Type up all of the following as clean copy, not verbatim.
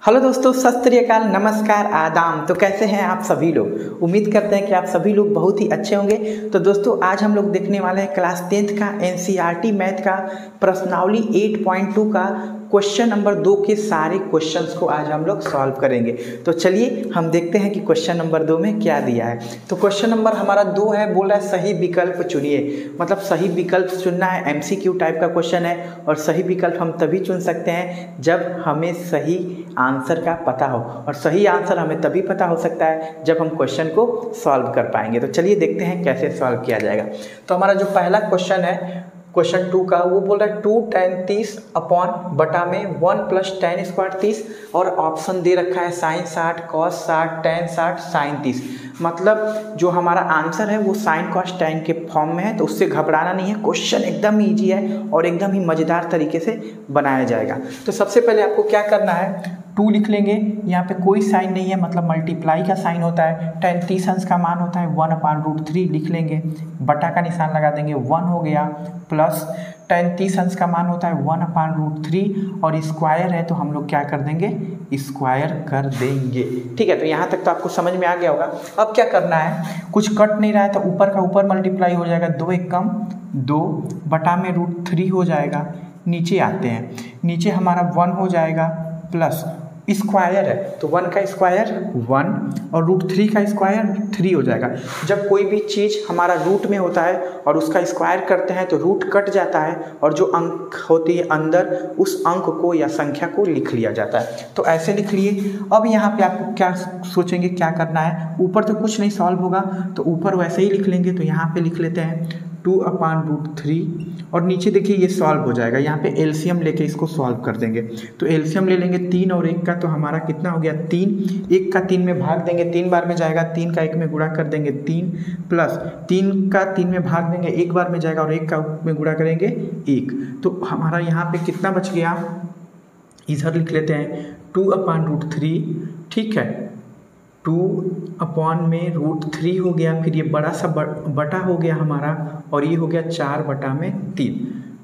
Hello दोस्तों, सत श्री अकाल, नमस्कार, आदाम। तो कैसे हैं आप सभी लोग। उम्मीद करते हैं कि आप सभी लोग बहुत ही अच्छे होंगे। तो दोस्तों आज हम लोग देखने वाले हैं क्लास 10th का एनसीईआरटी मैथ का प्रश्नावली 8.2 का क्वेश्चन नंबर 2 के सारे क्वेश्चंस को आज हम लोग सॉल्व करेंगे। तो चलिए हम देखते हैं कि क्वेश्चन नंबर 2 में क्या दिया है। तो क्वेश्चन नंबर हमारा 2 है, बोल रहा है सही विकल्प चुनिए। मतलब सही विकल्प चुनना है, एमसीक्यू टाइप का क्वेश्चन है। और सही विकल्प हम तभी चुन सकते हैं जब हमें सही आंसर का पता हो, और सही आंसर हमें तभी पता हो सकता है जब हम क्वेश्चन को सॉल्व कर पाएंगे। तो चलिए देखते हैं कैसे सॉल्व किया जाएगा। तो हमारा जो पहला क्वेश्चन है क्वेश्चन 2 का, वो बोल रहा है 2 tan 30 अपॉन बटा में 1 प्लस tan स्क्वायर 30, और ऑप्शन दे रखा है साइन 60, कॉस 60, tan 60, साइन 30। मतलब जो हमारा आंसर है वो साइन कॉस tan के फॉर्म में है। तो उससे घबराना नहीं है, क्वेश्चन एकदम ईजी है और एकदम ही मज़ेदार तरीके से बनाया जाएगा। तो सबसे पहले आपको क्या करना है, 2 लिख लेंगे। यहाँ पे कोई साइन नहीं है, मतलब मल्टीप्लाई का साइन होता है। tan 30 अंश का मान होता है 1/√3 लिख लेंगे, बटा का निशान लगा देंगे, 1 हो गया, प्लस tan 30 अंश का मान होता है 1/√3 और स्क्वायर है तो हम लोग क्या कर देंगे, स्क्वायर कर देंगे। ठीक है, तो यहाँ तक तो आपको समझ में आ गया होगा। अब क्या करना है, कुछ कट नहीं रहा है तो ऊपर का ऊपर मल्टीप्लाई हो जाएगा, 2 एक कम 2 बटा में √3 हो जाएगा। नीचे आते हैं, नीचे हमारा 1 हो जाएगा, प्लस स्क्वायर है तो 1 का स्क्वायर 1 और √3 का स्क्वायर 3 हो जाएगा। जब कोई भी चीज़ हमारा रूट में होता है और उसका स्क्वायर करते हैं तो रूट कट जाता है और जो अंक होती है अंदर, उस अंक को या संख्या को लिख लिया जाता है। तो ऐसे लिख लिए। अब यहाँ पे आपको क्या सोचेंगे, क्या करना है, ऊपर तो कुछ नहीं सॉल्व होगा तो ऊपर वैसे ही लिख लेंगे। तो यहाँ पे लिख लेते हैं 2/√3 और नीचे देखिए ये सॉल्व हो जाएगा। यहाँ पे एलसीएम लेके इसको सॉल्व कर देंगे। तो एलसीएम ले लेंगे 3 और 1 का, तो हमारा कितना हो गया 3। 1 का 3 में भाग देंगे, 3 बार में जाएगा, 3 का 1 में गुणा कर देंगे 3, प्लस 3 का 3 में भाग देंगे, 1 बार में जाएगा और 1 का में गुणा करेंगे 1। तो हमारा यहाँ पे कितना बच गया, इधर लिख लेते हैं 2/√3। ठीक है, 2 में √3 हो गया, फिर ये बड़ा सा बटा हो गया हमारा, और ये हो गया 4/3।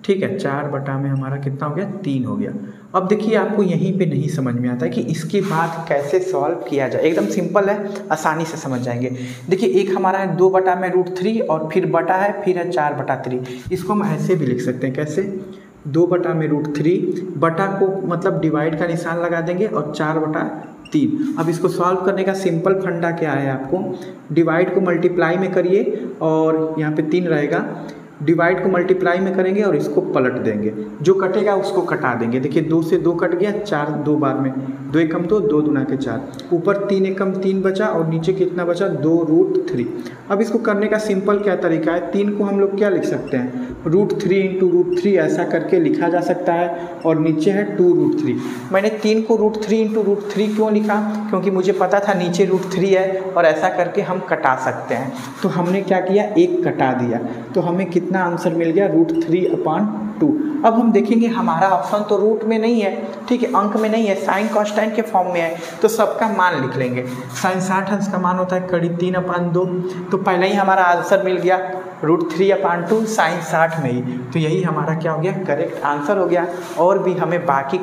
ठीक है, 4 में हमारा कितना हो गया 3 हो गया। अब देखिए आपको यहीं पे नहीं समझ में आता है कि इसके बाद कैसे सॉल्व किया जाए। एकदम सिंपल है, आसानी से समझ जाएंगे। देखिए एक हमारा है 2 में √3 और फिर बटा है, फिर है 4/3। इसको हम ऐसे भी लिख सकते हैं, कैसे, 2 में √3 बटा को मतलब डिवाइड का निशान लगा देंगे और 4/3। अब इसको सॉल्व करने का सिंपल फंडा क्या है, आपको डिवाइड को मल्टीप्लाई में करिए और यहाँ पे 3 रहेगा, डिवाइड को मल्टीप्लाई में करेंगे और इसको पलट देंगे, जो कटेगा उसको कटा देंगे। देखिए 2 से 2 कट गया, 4 2 बार में, 2 एकम 2, 2 दूना के 4, ऊपर 3 एकम 3 बचा और नीचे कितना बचा 2√3। अब इसको करने का सिंपल क्या तरीका है, 3 को हम लोग क्या लिख सकते हैं, √3 × √3 ऐसा करके लिखा जा सकता है, और नीचे है 2√3। मैंने 3 को √3 × √3 क्यों लिखा, क्योंकि मुझे पता था नीचे √3 है और ऐसा करके हम कटा सकते हैं। तो हमने क्या किया, 1 कटा दिया, तो हमें कितना आंसर मिल गया, √3/2। अब हम देखेंगे हमारा ऑप्शन तो रूट में नहीं है, ठीक है, अंक में नहीं है, साइन कॉस tan के फॉर्म में है, तो सबका मान लिख लेंगे। साइन 60 अंश का मान होता है कड़ी 3/2, तो पहले ही हमारा आंसर मिल गया √3/2 साइन 60 में ही। तो यही हमारा क्या हो गया, करेक्ट आंसर हो गया, और भी हमें बाकी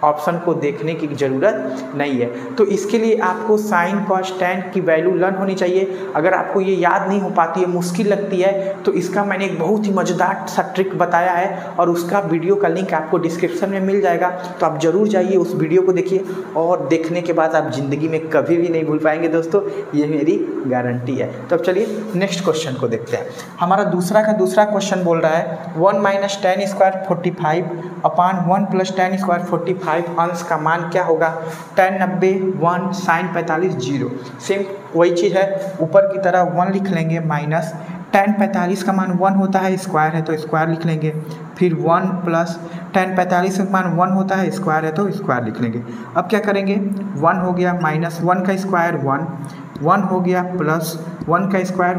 ऑप्शन को देखने की ज़रूरत नहीं है। तो इसके लिए आपको साइन कॉस tan की वैल्यू लर्न होनी चाहिए। अगर आपको ये याद नहीं हो पाती है, मुश्किल लगती है, तो इसका मैंने एक बहुत ही मज़ेदार सा ट्रिक बताया है और उसका वीडियो का लिंक आपको डिस्क्रिप्शन में मिल जाएगा। तो आप ज़रूर जाइए, उस वीडियो को देखिए, और देखने के बाद आप ज़िंदगी में कभी भी नहीं भूल पाएंगे दोस्तों, ये मेरी गारंटी है। तो अब चलिए नेक्स्ट क्वेश्चन को देखते हैं। हमारा दूसरा क्वेश्चन बोल रहा है 1 - tan square 45 upon 1 + tan square 45 अंश का मान क्या होगा, tan 90 1 sin 45 0। सेम वही चीज़ है, ऊपर की तरह 1 लिख लेंगे, माइनस tan 45 का मान 1 होता है, स्क्वायर है तो स्क्वायर लिख लेंगे, फिर 1 प्लस tan 45 का मान 1 होता है, स्क्वायर है तो स्क्वायर लिख लेंगे। अब क्या करेंगे, 1 हो गया माइनस 1 का स्क्वायर 1 हो गया, प्लस 1 का स्क्वायर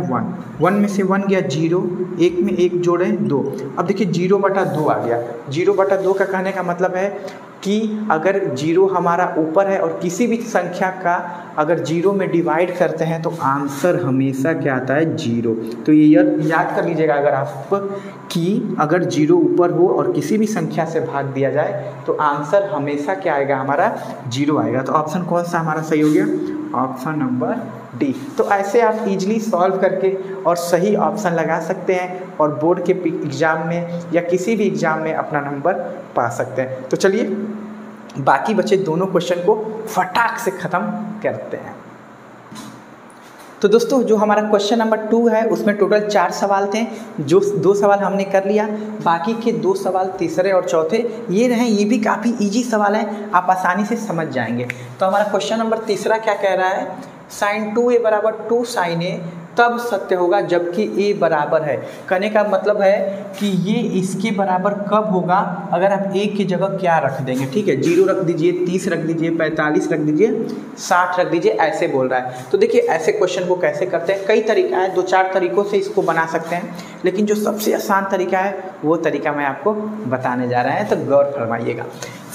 1 में से 1 गया 0, 1 में 1 जोड़े 2। अब देखिए 0/2 आ गया। 0/2 का कहने का मतलब है कि अगर जीरो हमारा ऊपर है और किसी भी संख्या का अगर जीरो में डिवाइड करते हैं तो आंसर हमेशा क्या आता है, जीरो। तो ये याद कर लीजिएगा अगर आप कि अगर जीरो ऊपर हो और किसी भी संख्या से भाग दिया जाए तो आंसर हमेशा क्या आएगा, हमारा जीरो आएगा। तो ऑप्शन कौन सा हमारा सही हो गया, ऑप्शन नंबर डी। तो ऐसे आप इजीली सॉल्व करके और सही ऑप्शन लगा सकते हैं और बोर्ड के एग्ज़ाम में या किसी भी एग्ज़ाम में अपना नंबर पा सकते हैं। तो चलिए बाकी बचे दोनों क्वेश्चन को फटाक से ख़त्म करते हैं। तो दोस्तों जो हमारा क्वेश्चन नंबर 2 है उसमें टोटल 4 सवाल थे, जो 2 सवाल हमने कर लिया, बाकी के 2 सवाल तीसरे और चौथे ये रहे। ये भी काफ़ी इजी सवाल है, आप आसानी से समझ जाएंगे। तो हमारा क्वेश्चन नंबर तीसरा क्या कह रहा है, sin 2a बराबर 2 sin a तब सत्य होगा जबकि a बराबर है। कहने का मतलब है कि ये इसके बराबर कब होगा अगर आप a की जगह क्या रख देंगे, ठीक है, 0 रख दीजिए, 30 रख दीजिए, 45 रख दीजिए, 60 रख दीजिए, ऐसे बोल रहा है। तो देखिए ऐसे क्वेश्चन को कैसे करते हैं, कई तरीका है, 2-4 तरीकों से इसको बना सकते हैं, लेकिन जो सबसे आसान तरीका है वो तरीका मैं आपको बताने जा रहा है, तो गौर फरमाइएगा।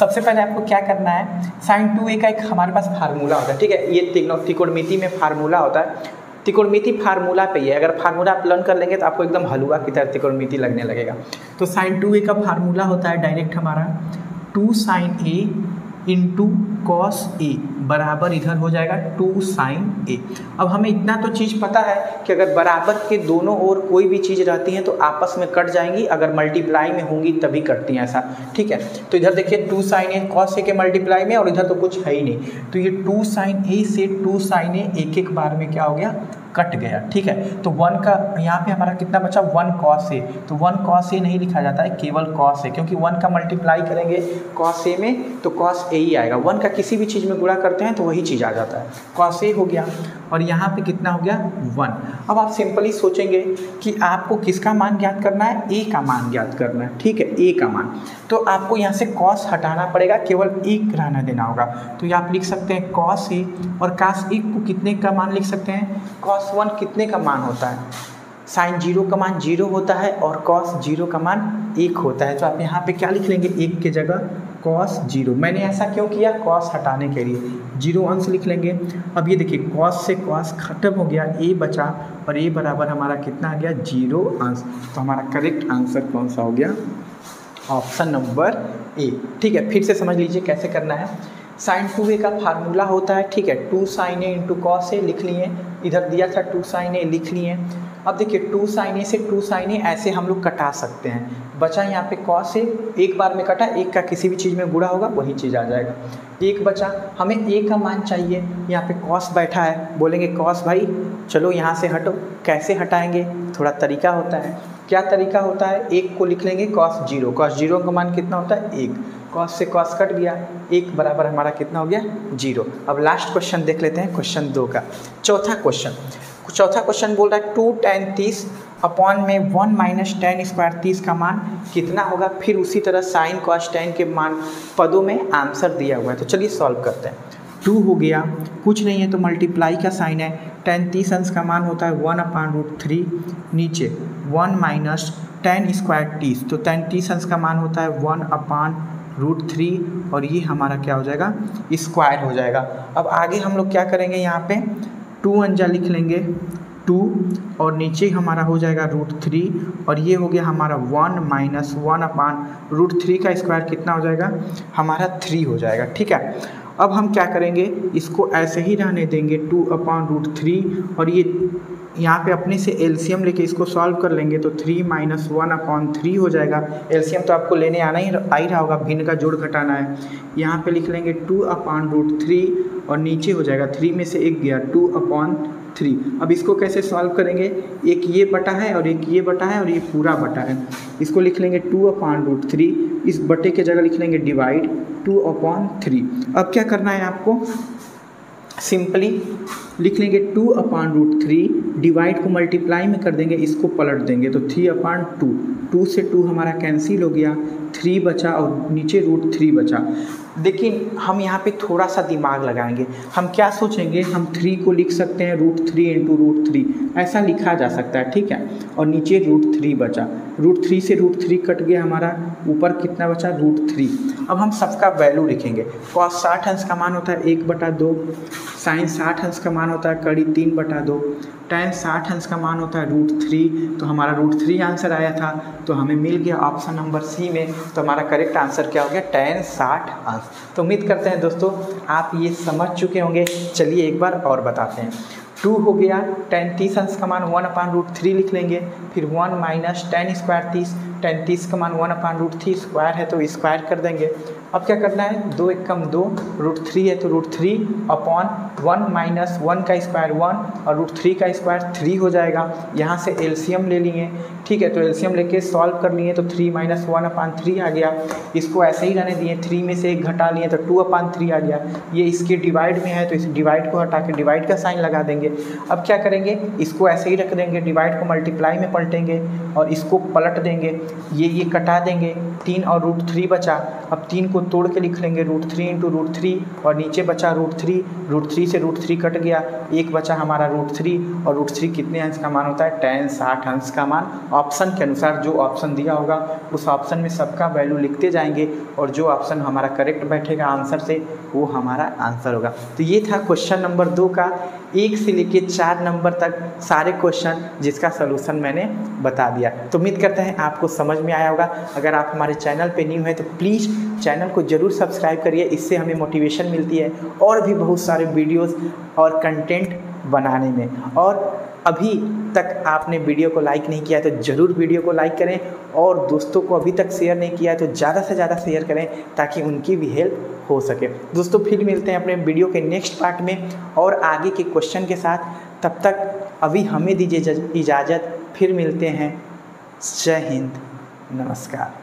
सबसे पहले आपको क्या करना है, sin 2a का एक हमारे पास फार्मूला होता है, ठीक है, ये त्रिकोणमिति में फार्मूला होता है, त्रिकोणमिति फार्मूला पे ही है। अगर फार्मूला आप लर्न कर लेंगे तो आपको एकदम हलवा की तरह त्रिकोणमिति लगने लगेगा। तो sin 2a का फार्मूला होता है डायरेक्ट हमारा 2 sin a into cos a बराबर इधर हो जाएगा 2 sin a। अब हमें इतना तो चीज़ पता है कि अगर बराबर के दोनों ओर कोई भी चीज़ रहती है तो आपस में कट जाएंगी, अगर मल्टीप्लाई में होंगी तभी कटती हैं, ऐसा, ठीक है। तो इधर देखिए 2 sin a cos a के मल्टीप्लाई में, और इधर तो कुछ है ही नहीं, तो ये 2 sin a से 2 sin a एक एक बार में क्या हो गया, कट गया, ठीक है। तो 1 का यहाँ पे हमारा कितना बचा, 1 cos a, तो 1 cos a नहीं लिखा जाता है, केवल cos a, क्योंकि 1 का मल्टीप्लाई करेंगे cos a में तो cos a ही आएगा। 1 का किसी भी चीज़ में गुणा करते हैं तो वही चीज़ आ जाता है, cos a हो गया, और यहाँ पे कितना हो गया, 1। अब आप सिंपली सोचेंगे कि आपको किसका मान ज्ञात करना है, a का मान ज्ञात करना है, ठीक है, a का मान। तो आपको यहाँ से cos हटाना पड़ेगा, केवल 1 रहने देना होगा। तो ये आप लिख सकते हैं cos a, और cos 1 को कितने का मान लिख सकते हैं, cos 1 कितने का मान होता है, sin 0 का मान 0 होता है और cos 0 का मान 1 होता है। तो आप यहाँ पे क्या लिख लेंगे, 1 की जगह cos 0। मैंने ऐसा क्यों किया, cos हटाने के लिए, 0 अंश लिख लेंगे। अब ये देखिए cos से cos खत्म हो गया, a बचा, और a बराबर हमारा कितना आ गया, 0 अंश। तो हमारा करेक्ट आंसर कौन सा हो गया, ऑप्शन नंबर ए, ठीक है। फिर से समझ लीजिए कैसे करना है। sin 2a का फार्मूला होता है, ठीक है, 2 sin a into cos a लिख लिए, इधर दिया था 2 sin a लिख लिए। अब देखिए 2 sin a से 2 sin a ऐसे हम लोग कटा सकते हैं, बचा यहाँ पे cos a, एक बार में कटा, एक का किसी भी चीज़ में गुणा होगा वही चीज़ आ जाएगा, एक बचा। हमें a का मान चाहिए, यहाँ पे cos बैठा है, बोलेंगे cos भाई चलो यहाँ से हटो, कैसे हटाएंगे, थोड़ा तरीका होता है। क्या तरीका होता है, 1 को लिख लेंगे cos 0, cos 0 का मान कितना होता है, 1, cos से cos कट गया, 1 बराबर हमारा कितना हो गया, 0। अब लास्ट क्वेश्चन देख लेते हैं, क्वेश्चन 2 का चौथा क्वेश्चन बोल रहा है 2 tan 30 अपॉन में 1 माइनस tan स्क्वायर 30 का मान कितना होगा। फिर उसी तरह sin cos tan के मान पदों में आंसर दिया हुआ है, तो चलिए सॉल्व करते हैं। 2 हो गया, कुछ नहीं है तो मल्टीप्लाई का साइन है, tan 30 अंश का मान होता है 1/√3, नीचे 1 माइनस tan स्क्वायर 30, तो tan 30 अंश का मान होता है 1/√3, और ये हमारा क्या हो जाएगा, स्क्वायर हो जाएगा। अब आगे हम लोग क्या करेंगे, यहाँ पे 2 अंजा लिख लेंगे 2, और नीचे हमारा हो जाएगा √3, और ये हो गया हमारा 1 माइनस 1/√3 का स्क्वायर कितना हो जाएगा, हमारा 3 हो जाएगा, ठीक है। अब हम क्या करेंगे, इसको ऐसे ही रहने देंगे 2/√3, और ये यहाँ पे अपने से एलसीएम लेके इसको सॉल्व कर लेंगे तो 3 माइनस 1/3 हो जाएगा। एलसीएम तो आपको लेने आ ही रहा होगा, भिन्न का जोड़ घटाना है। यहाँ पे लिख लेंगे 2/√3, और नीचे हो जाएगा 3 में से 1 गया 2/3। अब इसको कैसे सॉल्व करेंगे, एक ये बटा है और एक ये बटा है और ये पूरा बटा है, इसको लिख लेंगे 2/√3, इस बटे के जगह लिख लेंगे डिवाइड 2/3। अब क्या करना है आपको, सिंपली लिख लेंगे 2/√3, डिवाइड को मल्टीप्लाई में कर देंगे, इसको पलट देंगे तो 3/2, 2 से 2 हमारा कैंसिल हो गया, 3 बचा और नीचे √3 बचा। लेकिन हम यहाँ पे थोड़ा सा दिमाग लगाएंगे। हम क्या सोचेंगे, हम 3 को लिख सकते हैं √3 इंटू √3, ऐसा लिखा जा सकता है, ठीक है। और नीचे √3 बचा, √3 से √3 कट गया हमारा, ऊपर कितना बचा √3। अब हम सबका वैल्यू लिखेंगे। cos 60 अंश का मान होता है 1/2, sin 60 अंश का मान होता है कड़ी 3/2, tan 60 अंश का मान होता है √3। तो हमारा √3 आंसर आया था, तो हमें मिल गया ऑप्शन नंबर सी में। तो हमारा करेक्ट आंसर क्या हो गया, tan 60 अंश। तो उम्मीद करते हैं दोस्तों आप ये समझ चुके होंगे। चलिए एक बार और बताते हैं। 2 हो गया, tan 30 अंश का मान 1/√3 लिख लेंगे, फिर 1 माइनस tan स्क्वायर 30, tan 30 का मान 1/√3 स्क्वायर है तो स्क्वायर कर देंगे। अब क्या करना है, 2 1 कम 2, √3 है तो √3 अपॉन 1 माइनस 1 का स्क्वायर 1 और √3 का स्क्वायर 3 हो जाएगा। यहाँ से एलसीएम ले लिए, ठीक है। तो एलसीएम लेके सॉल्व कर लिए तो 3 माइनस 1/3 आ गया। इसको ऐसे ही रहने दिए, 3 में से 1 घटा लिए तो 2/3 आ गया। ये इसके डिवाइड में है तो इस डिवाइड को हटा के डिवाइड का साइन लगा देंगे। अब क्या करेंगे, इसको ऐसे ही रख देंगे, डिवाइड को मल्टीप्लाई में पलटेंगे और इसको पलट देंगे, ये कटा देंगे। 3 और √3 बचा। अब 3 को तोड़ के लिख लेंगे, √3 इंटू √3 और नीचे बचा √3 से √3 कट गया, 1 बचा हमारा √3 और √3 कितने अंश का मान होता है, tan 60 अंश का मान। ऑप्शन के अनुसार जो ऑप्शन दिया होगा उस ऑप्शन में सबका वैल्यू लिखते जाएंगे और जो ऑप्शन हमारा करेक्ट बैठेगा आंसर से वो हमारा आंसर होगा। तो ये था क्वेश्चन नंबर 2 का 1 से लेके 4 नंबर तक सारे क्वेश्चन जिसका सलूशन मैंने बता दिया। तो उम्मीद करते हैं आपको समझ में आया होगा। अगर आप हमारे चैनल पे न्यू हैं तो प्लीज़ चैनल को ज़रूर सब्सक्राइब करिए, इससे हमें मोटिवेशन मिलती है और भी बहुत सारे वीडियोस और कंटेंट बनाने में। और अभी तक आपने वीडियो को लाइक नहीं किया है तो ज़रूर वीडियो को लाइक करें और दोस्तों को अभी तक शेयर नहीं किया है तो ज़्यादा से ज़्यादा शेयर करें ताकि उनकी भी हेल्प हो सके। दोस्तों फिर मिलते हैं अपने वीडियो के नेक्स्ट पार्ट में और आगे के क्वेश्चन के साथ। तब तक अभी हमें दीजिए इजाज़त, फिर मिलते हैं। जय हिंद, नमस्कार।